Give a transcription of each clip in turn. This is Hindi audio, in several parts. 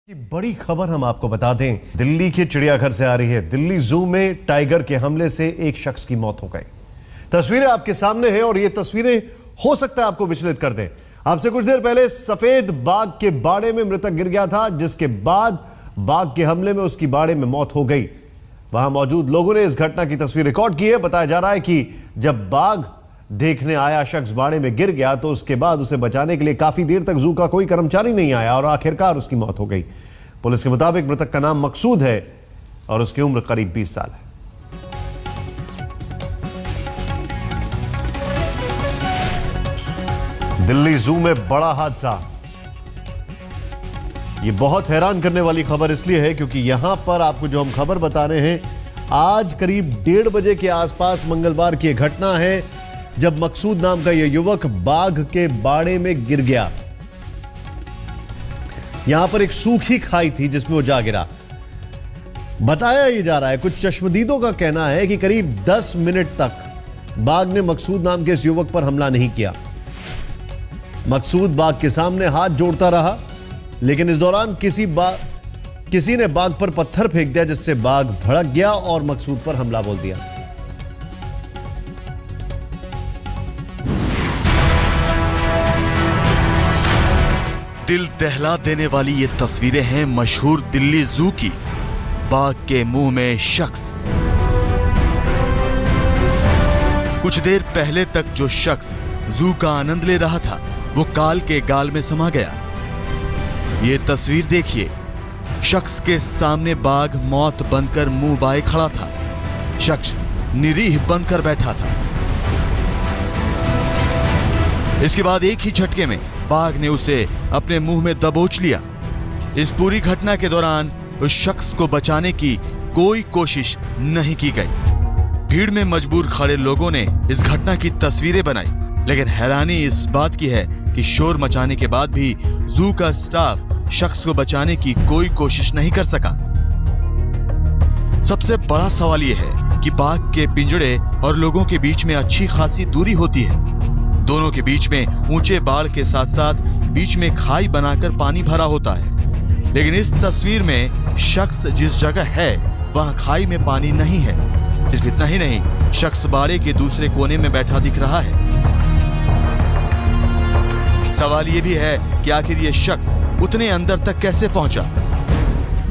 की बड़ी खबर हम आपको बता दें, दिल्ली के चिड़ियाघर से आ रही है। दिल्ली जू में टाइगर के हमले से एक शख्स की मौत हो गई। तस्वीरें आपके सामने हैं और ये तस्वीरें हो सकता है आपको विचलित कर दें। आपसे कुछ देर पहले सफेद बाघ के बाड़े में मृतक गिर गया था, जिसके बाद बाघ के हमले में उसकी बाड़े में मौत हो गई। वहां मौजूद लोगों ने इस घटना की तस्वीर रिकॉर्ड की है। बताया जा रहा है कि जब बाघ देखने आया शख्स बाड़े में गिर गया तो उसके बाद उसे बचाने के लिए काफी देर तक जू का कोई कर्मचारी नहीं आया और आखिरकार उसकी मौत हो गई। पुलिस के मुताबिक मृतक का नाम मकसूद है और उसकी उम्र करीब 20 साल है। दिल्ली जू में बड़ा हादसा। यह बहुत हैरान करने वाली खबर इसलिए है क्योंकि यहां पर आपको जो हम खबर बता रहे हैं, आज करीब 1:30 बजे के आसपास मंगलवार की घटना है जब मकसूद नाम का यह युवक बाघ के बाड़े में गिर गया। यहां पर एक सूखी खाई थी जिसमें वो जा गिरा। बताया ही जा रहा है, कुछ चश्मदीदों का कहना है कि करीब 10 मिनट तक बाघ ने मकसूद नाम के इस युवक पर हमला नहीं किया। मकसूद बाघ के सामने हाथ जोड़ता रहा, लेकिन इस दौरान किसी ने बाघ पर पत्थर फेंक दिया, जिससे बाघ भड़क गया और मकसूद पर हमला बोल दिया। दिल दहला देने वाली ये तस्वीरें हैं मशहूर दिल्ली जू की। बाघ के मुंह में शख्स। कुछ देर पहले तक जो शख्स जू का आनंद ले रहा था वो काल के गाल में समा गया। ये तस्वीर देखिए, शख्स के सामने बाघ मौत बनकर मुंह बाए खड़ा था। शख्स निरीह बनकर बैठा था। इसके बाद एक ही झटके में बाघ ने उसे अपने मुंह में दबोच लिया। इस पूरी घटना के दौरान उस शख्स को बचाने की कोई कोशिश नहीं की गई। भीड़ में मजबूर खड़े लोगों ने इस घटना की तस्वीरें बनाई, लेकिन हैरानी इस बात की है कि शोर मचाने के बाद भी जू का स्टाफ शख्स को बचाने की कोई कोशिश नहीं कर सका। सबसे बड़ा सवाल यह है कि बाघ के पिंजड़े और लोगों के बीच में अच्छी खासी दूरी होती है। दोनों के बीच में ऊंचे बाड़ के साथ साथ बीच में खाई बनाकर पानी भरा होता है, लेकिन इस तस्वीर में शख्स जिस जगह है वहां खाई में पानी नहीं है। सिर्फ इतना ही नहीं, शख्स बाड़े के दूसरे कोने में बैठा दिख रहा है। सवाल यह भी है कि आखिर यह शख्स उतने अंदर तक कैसे पहुंचा।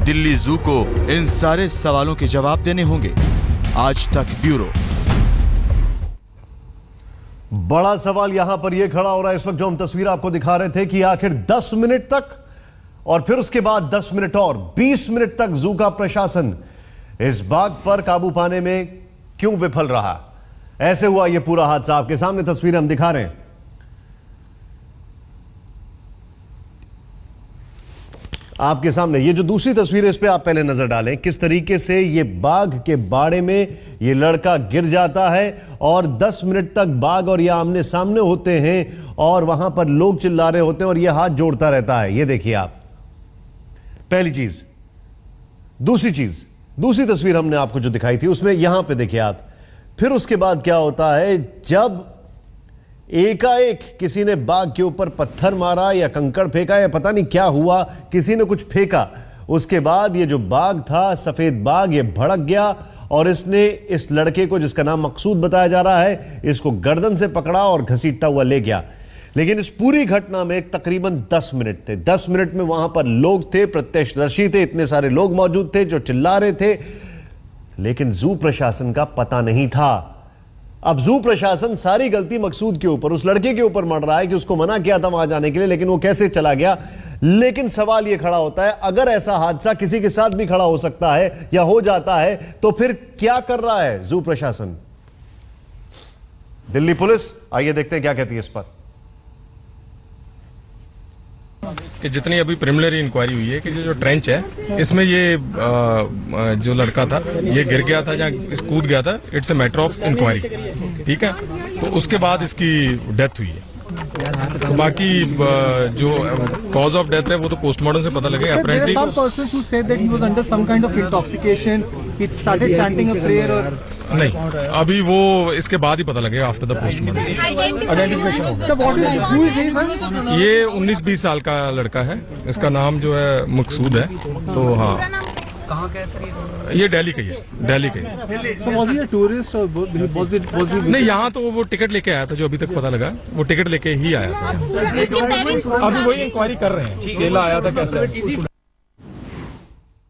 दिल्ली जू को इन सारे सवालों के जवाब देने होंगे। आज तक ब्यूरो। बड़ा सवाल यहां पर यह खड़ा हो रहा है इस वक्त जो हम तस्वीर आपको दिखा रहे थे कि आखिर 10 मिनट तक और फिर उसके बाद 10 मिनट और 20 मिनट तक जू का प्रशासन इस बाघ पर काबू पाने में क्यों विफल रहा। ऐसे हुआ यह पूरा हादसा। आपके सामने तस्वीरें हम दिखा रहे हैं। आपके सामने ये जो दूसरी तस्वीर है, इस पे आप पहले नजर डालें किस तरीके से ये बाघ के बाड़े में ये लड़का गिर जाता है और 10 मिनट तक बाघ और ये आमने सामने होते हैं और वहां पर लोग चिल्ला रहे होते हैं और ये हाथ जोड़ता रहता है। ये देखिए आप, पहली चीज। दूसरी तस्वीर हमने आपको जो दिखाई थी उसमें यहां पे देखिए आप, फिर उसके बाद क्या होता है, जब एकाएक किसी ने बाघ के ऊपर पत्थर मारा या कंकड़ फेंका या पता नहीं क्या हुआ, किसी ने कुछ फेंका। उसके बाद ये जो बाघ था, सफेद बाघ, ये भड़क गया और इसने इस लड़के को, जिसका नाम मकसूद बताया जा रहा है, इसको गर्दन से पकड़ा और घसीटता हुआ ले गया। लेकिन इस पूरी घटना में तकरीबन 10 मिनट थे। 10 मिनट में वहां पर लोग थे, प्रत्यक्षदर्शी थे, इतने सारे लोग मौजूद थे जो चिल्ला रहे थे, लेकिन जू प्रशासन का पता नहीं था। अब जू प्रशासन सारी गलती मकसूद के ऊपर, उस लड़के के ऊपर मर रहा है कि उसको मना किया था वहां जाने के लिए, लेकिन वो कैसे चला गया। लेकिन सवाल यह खड़ा होता है, अगर ऐसा हादसा किसी के साथ भी खड़ा हो सकता है या हो जाता है तो फिर क्या कर रहा है जू प्रशासन, दिल्ली पुलिस? आइए देखते हैं क्या कहती है इस पर। कि जितनी अभी प्रिलिमिनरी इंक्वायरी हुई है कि जो ट्रेंच है इसमें ये जो लड़का था ये गिर गया था या कूद गया था, it's a matter of inquiry. ठीक है, तो उसके बाद इसकी डेथ हुई है। तो बाकी जो कॉज ऑफ डेथ है वो तो पोस्टमार्टम से पता लगेगा। Apparently, some persons who said that he was under some kind of intoxication, he started chanting a prayer or नहीं, अभी वो इसके बाद ही पता लगेगा आफ्टर द पोस्टमार्टम। ये 19-20 साल का लड़का है, इसका नाम जो है मकसूद है। तो हाँ, कहाँ का है सर ये दिल्ली का ही है, दिल्ली का ही। नहीं, यहाँ तो वो टिकट लेके आया था, जो अभी तक पता लगा वो टिकट लेके ही आया था। अभी वही इंक्वायरी कर रहे हैं, केला आया था कैसे।